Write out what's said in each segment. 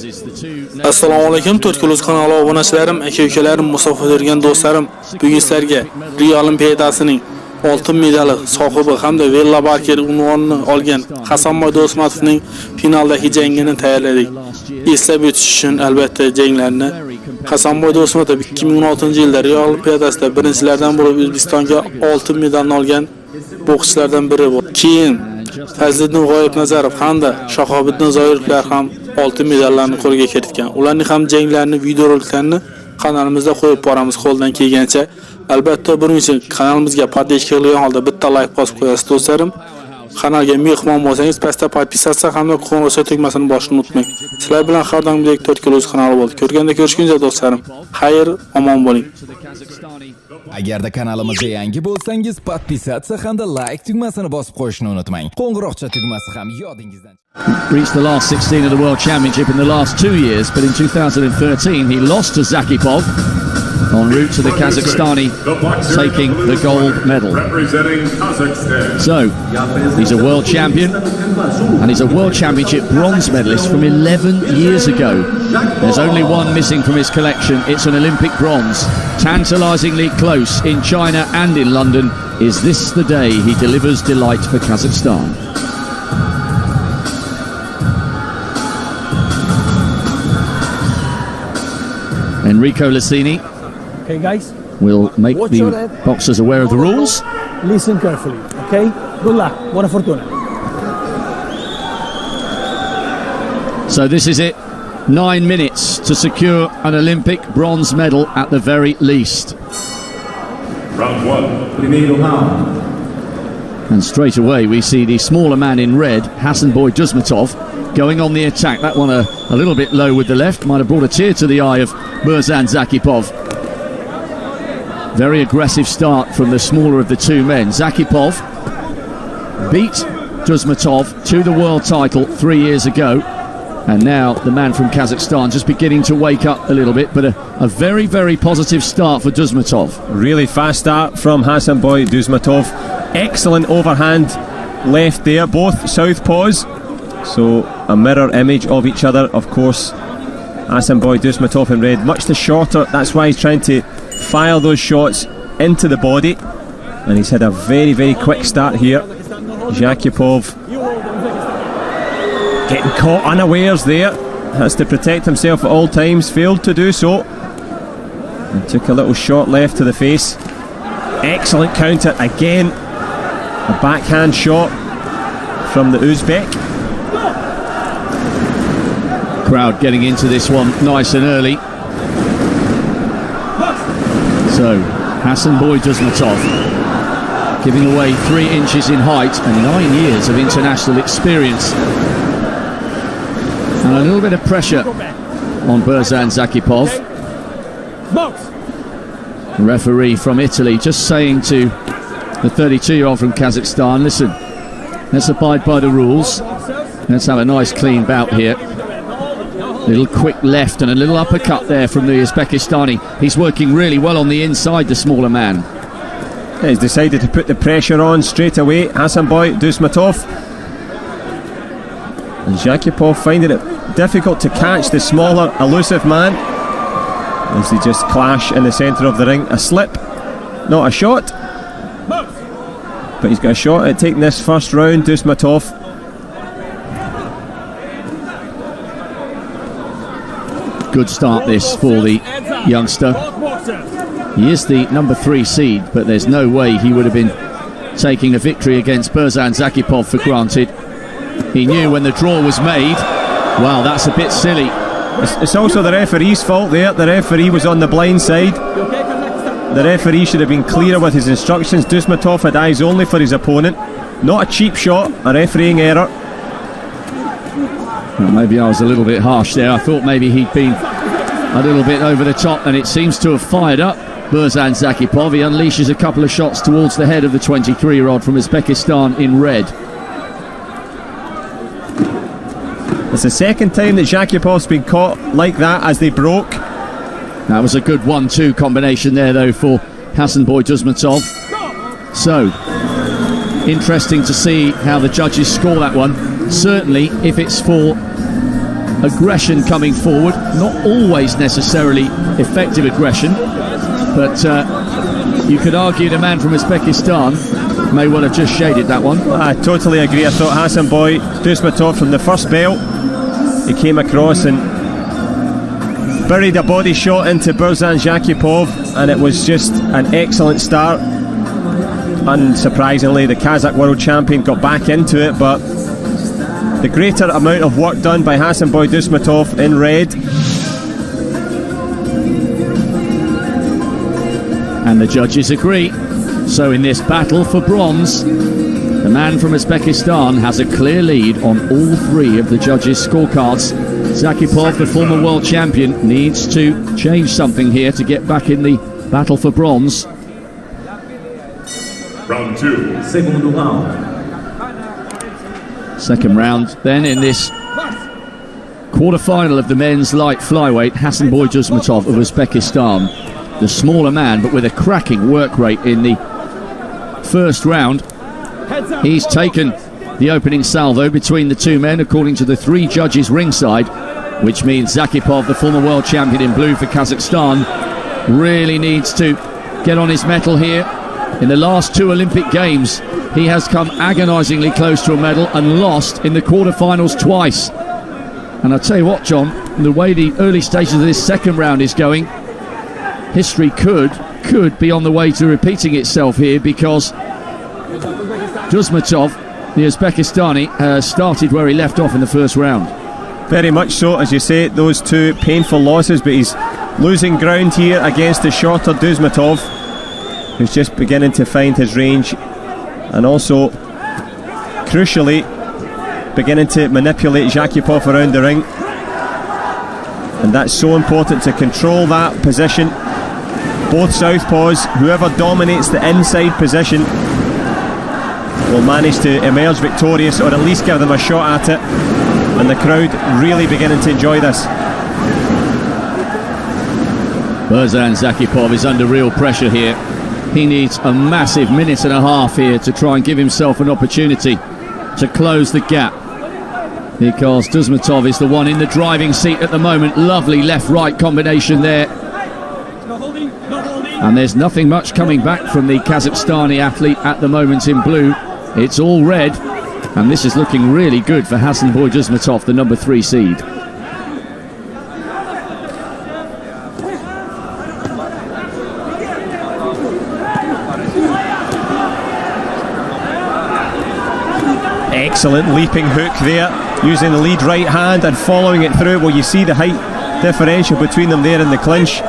Assalomu alaykum, 4 kanali obunachilarim, aka-ukalarim, musofirda yurgan do'stlarim. Bugun sizlarga Rio Olimpiadasining oltin medali sohibi hamda Vela Barker unvonini olgan Hasanboy Dusmatovning finaldagi jangini tayyorladik. Eslab o'tish uchun albatta janglarni Hasanboy Dusmatov 2016-yilda Rio Olimpiadasida birinchilardan bo'lib O'zbekistonga oltin medalni olgan bokschilardan biri bo'ldi. Keyin Fazliddin G'oyibnazarov hamda Shahobiddin Zoirovlar ham oltin medallarni qo'lga kiritgan. Ularning ham janglarini videoroliklarni kanalimizda qo'yib boramiz qo'ldan kelgancha. Albatta buning uchun kanalimizga podpishka qilgan holda bitta like bosib qo'yasiz do'stlarim. Kanalga mehmon bo'lsangiz pastda podpisatsiya hamda qo'ng'iroqcha tugmasini bosishni unutmang. Sizlar bilan har doimgidek 4 kanali bo'ldi. Ko'rganda ko'rishguncha do'stlarim. Xayr, omon bo'ling. Agarda kanalimizga yangi bo'lsangiz, podpisatsiya hamda like tugmasini bosib qo'yishni unutmang. Qo'ng'iroqcha tugmasi ham yodingizdan. Reached the last 16 of the World Championship in the last 2 years, but in 2013 he lost to Zakipov en route to the Kazakhstani taking the gold medal. So, he's a world champion and he's a world championship bronze medalist from 11 years ago. There's only one missing from his collection. It's an Olympic bronze. Tantalizingly close in China and in London. Is this the day he delivers delight for Kazakhstan? Enrico Lassini. Okay, guys. We'll make the boxers aware of the rules. Listen carefully, okay? Good luck. Buona fortuna. So this is it. 9 minutes to secure an Olympic bronze medal at the very least. Round 1. Primeiro round. And straight away we see the smaller man in red, Hasanboy Dusmatov, going on the attack. That one a little bit low with the left. Might have brought a tear to the eye of Burzan Zakipov. Very aggressive start from the smaller of the two men. Zakipov beat Dusmatov to the world title 3 years ago. And now the man from Kazakhstan just beginning to wake up a little bit, but a very, very positive start for Dusmatov. Really fast start from Hasanboy Dusmatov. Excellent overhand left there, both southpaws. So a mirror image of each other, of course. Hasanboy Dusmatov in red, much the shorter. That's why he's trying to fire those shots into the body. And he's had a very, very quick start here. Zakipov getting caught unawares there. Has to protect himself at all times. Failed to do so. And took a little shot left to the face. Excellent counter again. A backhand shot from the Uzbek. Crowd getting into this one nice and early. So, Hasanboy Dusmatov giving away 3 inches in height and 9 years of international experience. And a little bit of pressure on Burzan Zakipov. The referee from Italy just saying to the 32-year-old from Kazakhstan, listen, let's abide by the rules. Let's have a nice clean bout here. Little quick left and a little uppercut there from the Uzbekistani. He's working really well on the inside, the smaller man. He's decided to put the pressure on straight away, Hasanboy Dusmatov. And Zakipov finding it difficult to catch the smaller, elusive man as they just clash in the centre of the ring. A slip, not a shot, but he's got a shot at taking this first round, Dusmatov. Good start this for the youngster. He is the number 3 seed, but there's no way he would have been taking a victory against Burzan Zakipov for granted. He knew when the draw was made. Wow, that's a bit silly. It's also the referee's fault there. The referee was on the blind side. The referee should have been clearer with his instructions. Dusmatov had eyes only for his opponent. Not a cheap shot, a refereeing error. Well, maybe I was a little bit harsh there. I thought maybe he'd been a little bit over the top, and it seems to have fired up Burzan Zakipov. He unleashes a couple of shots towards the head of the 23-year-old from Uzbekistan in red. It's the second time that Zakipov's been caught like that as they broke. That was a good 1-2 combination there, though, for Hasanboy Dusmatov. So, interesting to see how the judges score that one. Certainly, if it's for aggression coming forward, not always necessarily effective aggression, but you could argue the man from Uzbekistan may well have just shaded that one. I totally agree. I thought Hasanboy Dusmatov from the first bell, he came across and buried a body shot into Burzan Zakipov, and it was just an excellent start. Unsurprisingly, the Kazakh world champion got back into it, but the greater amount of work done by Hasanboy Dusmatov in red. And the judges agree. So in this battle for bronze, the man from Uzbekistan has a clear lead on all three of the judges' scorecards. Zakipov, the former world champion, needs to change something here to get back in the battle for bronze. Round 2. Segundo round. Second round then in this quarter-final of the men's light flyweight, Hasanboy Dusmatov of Uzbekistan. The smaller man, but with a cracking work rate in the first round. He's taken the opening salvo between the two men, according to the three judges ringside, which means Zakipov, the former world champion in blue for Kazakhstan, really needs to get on his mettle here. In the last two Olympic Games, he has come agonisingly close to a medal and lost in the quarterfinals twice. And I'll tell you what, John, the way the early stages of this second round is going, history could be on the way to repeating itself here, because Dusmatov, the Uzbekistani, has started where he left off in the first round. Very much so, as you say, those two painful losses, but he's losing ground here against the shorter Dusmatov, who's just beginning to find his range, and also, crucially, beginning to manipulate Zakipov around the ring. And that's so important, to control that position. Both southpaws, whoever dominates the inside position will manage to emerge victorious, or at least give them a shot at it. And the crowd really beginning to enjoy this. Burzan Zakipov is under real pressure here. He needs a massive minute and a half here to try and give himself an opportunity to close the gap, because Dusmatov is the one in the driving seat at the moment. Lovely left-right combination there. And there's nothing much coming back from the Kazakhstani athlete at the moment in blue. It's all red, and this is looking really good for Hasanboy Dusmatov, the number 3 seed. Excellent leaping hook there, using the lead right hand and following it through. Well, you see the height differential between them there in the clinch.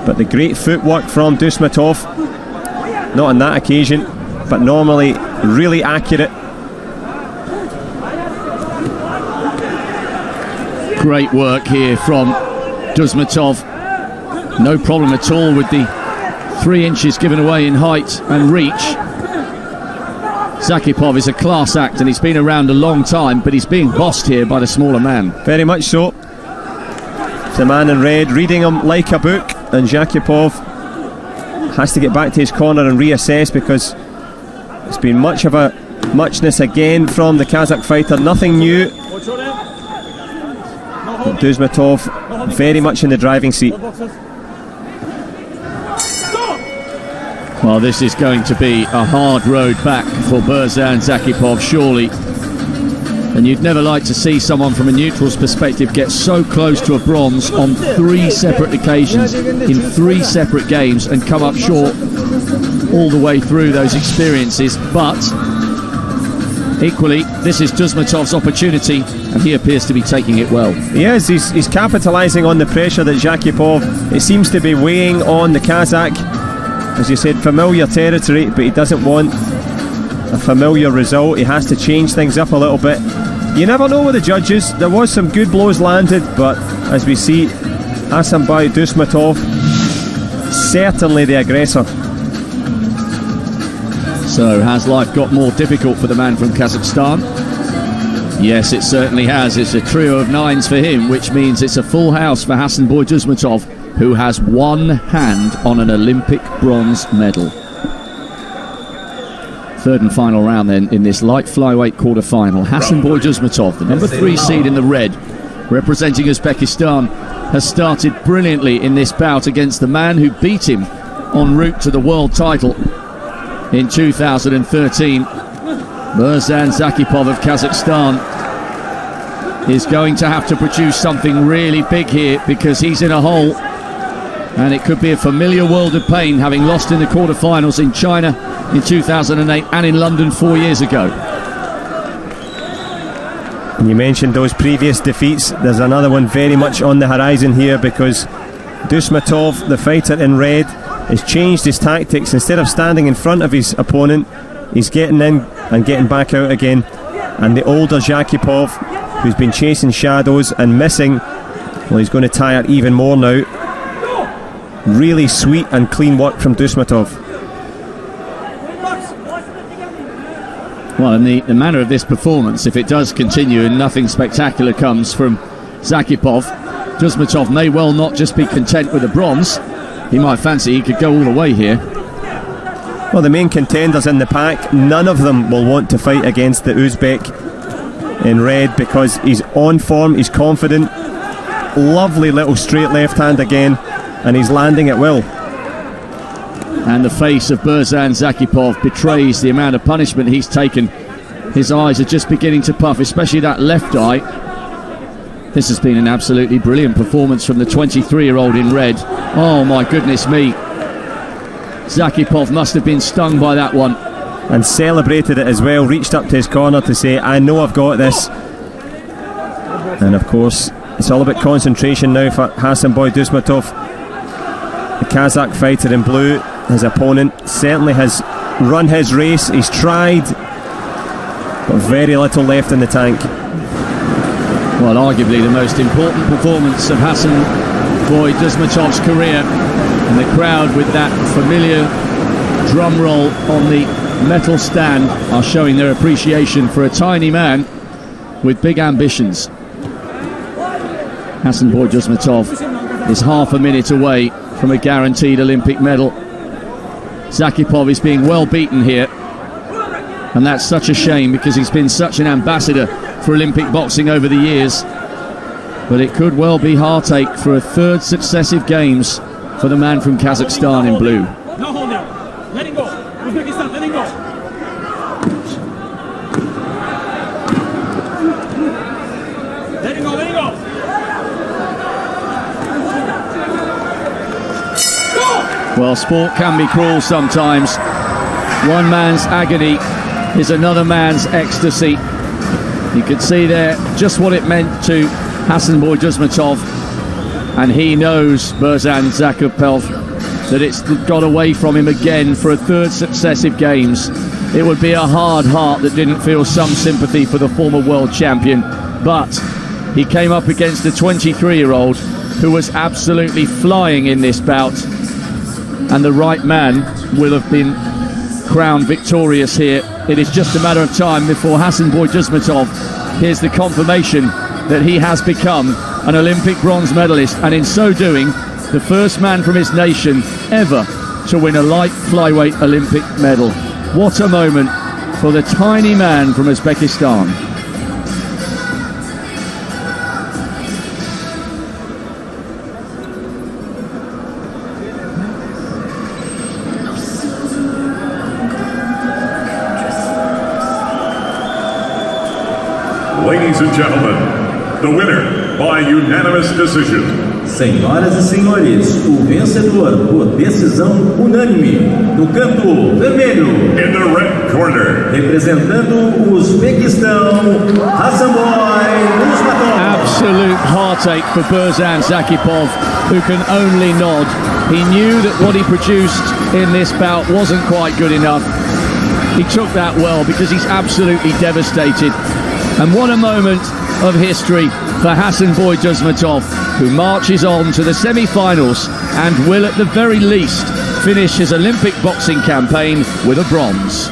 But the great footwork from Dusmatov, not on that occasion, but normally really accurate. Great work here from Dusmatov. No problem at all with the 3 inches given away in height and reach. Zakipov is a class act, and he's been around a long time, but he's being bossed here by the smaller man. Very much so. The man in red reading him like a book, and Zakipov has to get back to his corner and reassess, because it's been much of a muchness again from the Kazakh fighter. Nothing new. But Dusmatov very much in the driving seat. Well, this is going to be a hard road back for Burzan Zakipov, surely. And you'd never like to see someone from a neutral's perspective get so close to a bronze on 3 separate occasions in 3 separate games and come up short all the way through those experiences. But equally, this is Dusmatov's opportunity, and he appears to be taking it well. Yes, he's capitalising on the pressure that Zakipov, it seems to be weighing on the Kazakh. As you said, familiar territory, but he doesn't want a familiar result. He has to change things up a little bit. You never know with the judges. There was some good blows landed, but as we see, Hasanboy Dusmatov, certainly the aggressor. So has life got more difficult for the man from Kazakhstan? Yes, it certainly has. It's a trio of 9s for him, which means it's a full house for Hasanboy Dusmatov, who has one hand on an Olympic bronze medal. Third and final round then in this light flyweight quarter-final. Hasanboy Dusmatov, the number 3 seed in the red, representing Uzbekistan, has started brilliantly in this bout against the man who beat him en route to the world title in 2013. Burzan Zakipov of Kazakhstan is going to have to produce something really big here, because he's in a hole, and it could be a familiar world of pain, having lost in the quarterfinals in China in 2008 and in London 4 years ago. You mentioned those previous defeats. There's another one very much on the horizon here, because Dusmatov, the fighter in red, has changed his tactics. Instead of standing in front of his opponent, he's getting in and getting back out again. And the older Zakipov, who's been chasing shadows and missing, well, he's going to tire even more now. Really sweet and clean work from Dusmatov. Well, and the manner of this performance, if it does continue and nothing spectacular comes from Zakipov, Dusmatov may well not just be content with a bronze. He might fancy he could go all the way here. Well, the main contenders in the pack, none of them will want to fight against the Uzbek in red, because he's on form, he's confident. Lovely little straight left hand again, and he's landing at will. And the face of Burzan Zakipov betrays the amount of punishment he's taken. His eyes are just beginning to puff, especially that left eye. This has been an absolutely brilliant performance from the 23-year-old in red. Oh my goodness me. Zakipov must have been stung by that one. And celebrated it as well, reached up to his corner to say, I know I've got this. And of course, it's all about concentration now for Hasanboy Dusmatov. The Kazakh fighter in blue, his opponent, certainly has run his race. He's tried, but very little left in the tank. Well, arguably the most important performance of Hasanboy Dusmatov's career, and the crowd, with that familiar drum roll on the metal stand, are showing their appreciation for a tiny man with big ambitions. Hasanboy Dusmatov is half a minute away from a guaranteed Olympic medal. Zakipov is being well beaten here, and that's such a shame, because he's been such an ambassador for Olympic boxing over the years. But it could well be heartache for a third successive games for the man from Kazakhstan in blue. No hold down. Let him go. Uzbekistan, let him go. Let him go, let him go. Well, sport can be cruel sometimes. One man's agony is another man's ecstasy. You could see there just what it meant to Hasanboy Dusmatov, and he knows, Burzan Zakipov, that it's got away from him again for a third successive games. It would be a hard heart that didn't feel some sympathy for the former world champion, but he came up against a 23-year-old who was absolutely flying in this bout, and the right man will have been crowned victorious here. It is just a matter of time before Hasanboy Dusmatov hears the confirmation that he has become an Olympic bronze medalist, and in so doing, the first man from his nation ever to win a light flyweight Olympic medal. What a moment for the tiny man from Uzbekistan. Ladies and gentlemen, the winner by unanimous decision. Senhoras e senhores, o vencedor por decisão unânime no canto vermelho, In the red corner, representando o Uzbequistão, Hasanboy Dusmatov. Absolute heartache for Burzan Zakipov, who can only nod. He knew that what he produced in this bout wasn't quite good enough. He took that well, because he's absolutely devastated. And what a moment of history for Hasanboy Dusmatov, who marches on to the semi-finals and will at the very least finish his Olympic boxing campaign with a bronze.